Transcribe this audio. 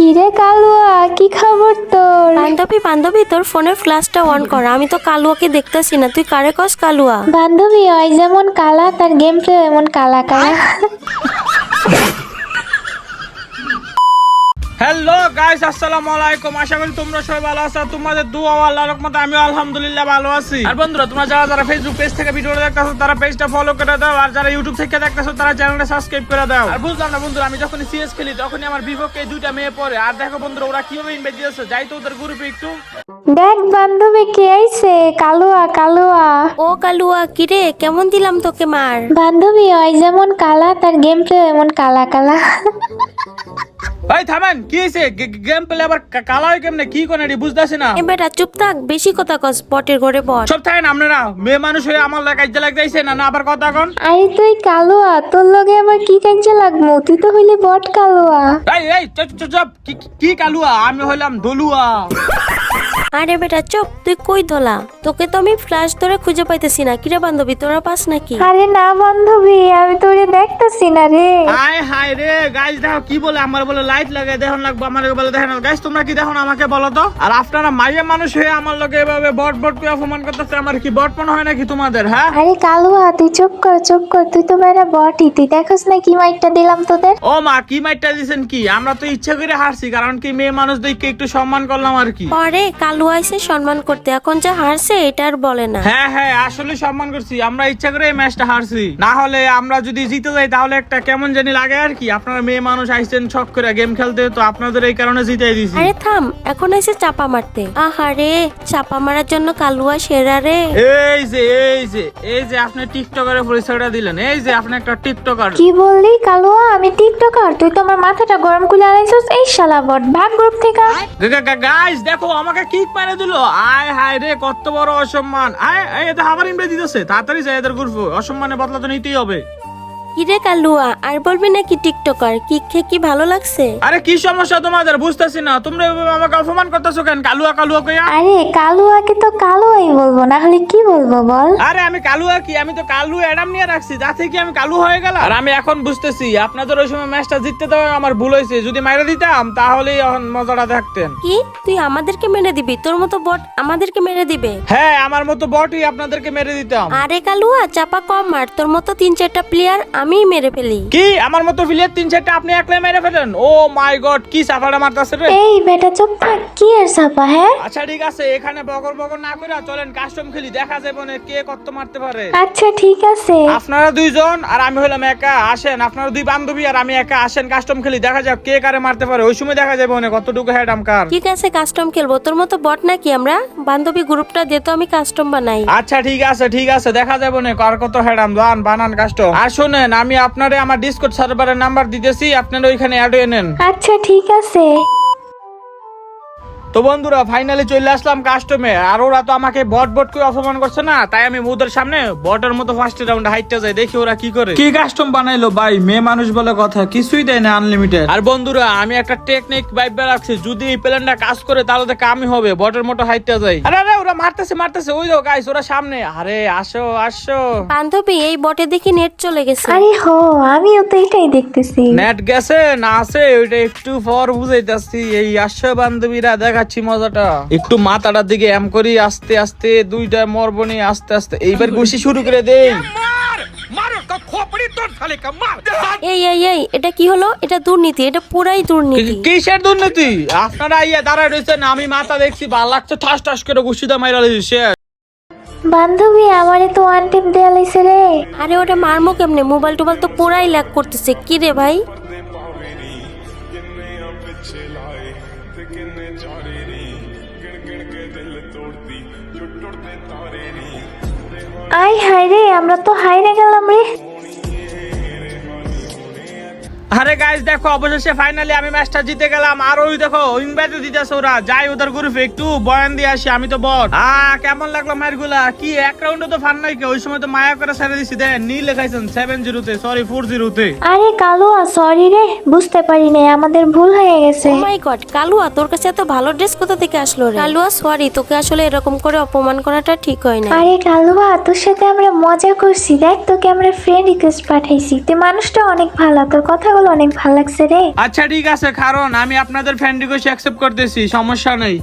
কিরে কালুয়া, কি খবর তোর? বান্ধবী তোর ফোনের ফ্ল্যাশটা অন কর। আমি তো কালুয়াকে দেখতেছি না, তুই কারে কস কালুয়া? বান্ধবী ওই যেমন কালা, তার গেম প্লে এমন কালা কালা। হ্যালো গাইস, আসসালামু আলাইকুম। আশা করি তোমরা সবাই ভালো আছো। তোমাদের দোয়া ও আল্লাহর রহমতে আমি আলহামদুলিল্লাহ ভালো আছি। আর বন্ধুরা, তোমরা যারা ফেসবুক পেজ থেকে ভিডিওটা দেখতেছো তারা পেজটা ফলো করে দাও, আর যারা ইউটিউব থেকে দেখতেছো তারা চ্যানেলটা সাবস্ক্রাইব করে দাও। আর বুঝলাম না বন্ধুরা, আমি যখন সিএস খেলি তখনই আমার বিপক্ষে দুইটা মেয়ে পড়ে। আর দেখো বন্ধুরা, ওরা কিভাবে ইনভাইট দিয়েছে, যাই তো ওদের গ্রুপে একটু। দেখ বান্ধবী কে আইছে, কালুয়া কালুয়া। ও কালুয়া, কিরে কেমন দিলাম তোকে মার? বান্ধবী ওই যেমন কালা, তার গেম প্লে এমন কালা কালা। ভাই থামেন, কি হইছে? গেম প্লে আবার কালা হয় কেমনে? কি কোন এডি বুঝতাছি না। এ বেটা চুপ থাক, বেশি কথা কস, বটের ঘরে বট। সব থাকেন আপনারা, মেয়ে মানুষ হয়ে আমার কাজে লাগতেছে না না আবার কথা কন। আরে তুই কালুয়া, তোর লগে আবার কি কাঞ্চে লাগমু? তুই তো হইলি বট কালুয়া। এই চুপ। কি কালুয়া? আমি হইলাম দলুয়া। আরে বেটা চুপ, তুই কই ধলা? তোকে তো আমি ফ্ল্যাশ ধরে খুঁজে পাইতেছি না। কিরে বান্ধবী, তোরা পাস নাকি? আরে না বান্ধবী, আমি তোরে দেখতেছি না রে। হাই রে গাইস, দেখো কি বলে, আমার বলে লাইট লাগে দেখুন লাগবো, আমার বলে দেখেন। গাইস তোমরা কি দেখো না, আমাকে বলো তো। আর আপনারা মাইয়া মানুষ হয়ে আমার লগে এভাবে বট করে অপমান করতেছে, আমার কি বট মনে হয় নাকি তোমাদের? হ্যাঁ আরে কালুয়া, তুই চুপ কর। তুই তো বেটা বটই, তুই দেখোস না কি মাইকটা দিলাম তোদের। ও মা, কি মাইটটা দিছেন কি? আমরা তো ইচ্ছা করে হারছি, কারণ কি মেয়ে মানুষ দেখে একটু সম্মান করলাম আর কি। পরে কালু আইছে সম্মান করতে, এখন যা হারছে এটা আর বলে না। হ্যাঁ আসলে সম্মান করছি, আমরা ইচ্ছা করে এই ম্যাচটা হারছি। না হলে আমরা যদি জিতে যাই তাহলে একটা কেমন জানি লাগে আর কি। আপনারা মেয়ে মানুষ আইছেন শখ করে গেম খেলতে, তো আপনাদের এই কারণে জিতাই দিছি। আরে থাম, এখন এসে চাপা মারতে। আহারে, চাপা মারার জন্য কালুয়া সেরা রে। এই যে আপনি টিকটকারের পরিচয়টা দিলেন। এই যে আপনি একটা টিকটকার। কি বললি কালুয়া? আমি টিকটকার? তুই তো আমার মাথাটা গরম করে আনাইছস। এই শালা বট, ভাগ গ্রুপ থেকে। গাইস দেখো, আমাকে কিক মেরে দিল। হায় রে, কত বড় অসম্মান। এটা আমার ইনভাইট দিতেছে, তাড়াতাড়ি যাই এদের গ্রুপে। অসম্মানের বদলা তো নিতেই হবে। কিরে কালুয়া, আর বলবি নাকি টিকটকার? কিক খেয়ে কি ভালো লাগছে? আরে কি সমস্যা তোমাদের, বুঝতেছি না। তোমরা এভাবে আমাকে অপমান করতেছো কেন? কালুয়া কইয়া। আরে কালুয়াকে তো কালুয়াই বলবো, না হলে কি বলবো বল? আরে আমি কালুয়া কি? আমি তো কালু অ্যাডাম নিয়ে রাখছি, যা থেকে আমি কালু হয়ে গেলাম। আর আমি এখন বুঝতেছি আপনাদের ওই সময় ম্যাচটা জিততে দেওয়া আমার ভুল হয়েছে। যদি মাইরা দিতাম তাহলেই এখন মজাটা থাকতেন। কি তুই আমাদেরকে মেরে দিবি? তোর মতো বট আমাদেরকে মেরে দিবে? হ্যাঁ, আমার মতো বটই আপনাদেরকে মেরে দিতাম। আরে কালুয়া, চাপা কম মার। তোর মতো 3-4টা প্লেয়ার আমিই মেরে ফেলি। কি আমার মতো প্লেয়ার 3-4টা আপনি একলাই মেরে ফেলেন? ও মাই গড, কি সাফাটা মারতাছে রে। এই বেটা চুপ থাক, কি আর ছাপা? হ্যাঁ আচ্ছা ঠিক আছে, এখানে বগর না করে চলেন কাস্টম খেলি, দেখা যাবে না কে কত মারতে পারে। আচ্ছা ঠিক আছে। আপনারা দুইজন আর আমি হলাম একা, আসেন। আপনারা দুই বান্ধবী আর আমি একা, আসেন কাস্টম খেলি, দেখা যাক কে কারে মারতে পারে। ওই সময় দেখা যাবে না কতটুকু হেড আমকার। ঠিক আছে, কাস্টম খেলবো। তোর মতো বট নাকি আমরা? বান্ধবী গ্রুপটা দে তো, আমি কাস্টম বানাই। আচ্ছা ঠিক আছে দেখা যাবে না কার কত হেড আম। বানান কাস্টম। আর শুনেন, আমি আপনারে আমার ডিসকর্ড সার্ভারের নাম্বার দিতেছি, আপনারা ওইখানে অ্যাড হয়ে নেন। আচ্ছা ঠিক আছে। তো বন্ধুরা, ফাইনালি চলে আসলাম কাস্টমে। আর ওরা তো আমাকে বট করে অপমান করছে না, তাই আমি ওদের সামনে বটের মতো ফার্স্ট রাউন্ডে হাইটটা যাই, দেখি ওরা কি করে। কি কাস্টম বানাইলো ভাই, মেয়ে মানুষ বলে কথা, কিছুই দেয় না আনলিমিটেড। আর বন্ধুরা, আমি একটা টেকনিক ভাইবা রাখছি, যদি এই প্ল্যানটা কাজ করে তাহলে তো কামই হবে। বটের মতো হাইটটা যাই। আরে ওরা মারতেছে, ওই দেখো গাইস, ওরা সামনে। আরে আসো। বান্ধবী, এই বটে দেখি নেট চলে গেছে। আরে হো, আমিও তো এটাই দেখতেছি। নেট গেছে না আছে, ওইটা একটু পর বুঝাইতাছি। এই আসো বান্ধবীরা, দেখাচ্ছি মজাটা। একটু মাথাটার দিকে এম করি, আস্তে আস্তে দুইটা মরবনি, আস্তে আস্তে এইবার ঘুষি শুরু করে দেই। এই এটা কি হলো? এটা দুর্নীতি, এটা পুরাই দুর্নীতি। কিসের দুর্নীতি? আপনারা আইয়া দাঁড়ায় রয়েছেন, আমি মাথা দেখছি ভাল লাগছে, ঠাস করে ঘুষিটা মাইরা দিয়েছি। বান্ধবী, আমারে তো ওয়ান টিপ দেয়া লাইছে রে। আরে ওটা মারমো কেমনে? মোবাইল টোবাইল তো পুরাই ল্যাগ করতেছে। কি রে ভাই? আই হায় রে, আমরা তো হাইরে গেলাম রে। আরে গাইস দেখো, অবশেষে ফাইনালি আমি ম্যাচটা জিতে গেলাম। আর ওই দেখো ইনভাইট দিতেছে ওরা, যাই ওদের গ্রুপে একটু বয়ান দিয়ে আসি। আমি তো বট। কেমন লাগলো মারগুলা? কি এক রাউন্ডে তো ফান নাই, ওই সময় তো মায়া করে ছেড়ে দিছি। দেন নীল লেখাইছেন 7-0 সরি 4-0 আরে কালুয়া, সরি রে, বুঝতে পারি নাই, আমাদের ভুল হয়ে গেছে। ও মাই গড, কালুয়া তোর কাছে এত ভালো ড্রেস কোথা থেকে আসলো রে? কালুয়া সরি, তোকে আসলে এরকম করে অপমান করাটা ঠিক হয় না। আরে কালুয়া, তোর সাথে আমরা মজা করছি। দেখ, তোকে আমরা ফ্রেন্ড রিকোয়েস্ট পাঠাইছি। তুই মানুষটা অনেক ভালো, তোর কথা বল অনেক ভালো লাগছে রে। আচ্ছা ঠিক আছে, কারণ আমি আপনাদের ফ্রেন্ড রিকোয়েস্ট অ্যাকসেপ্ট করতেছি, সমস্যা নেই।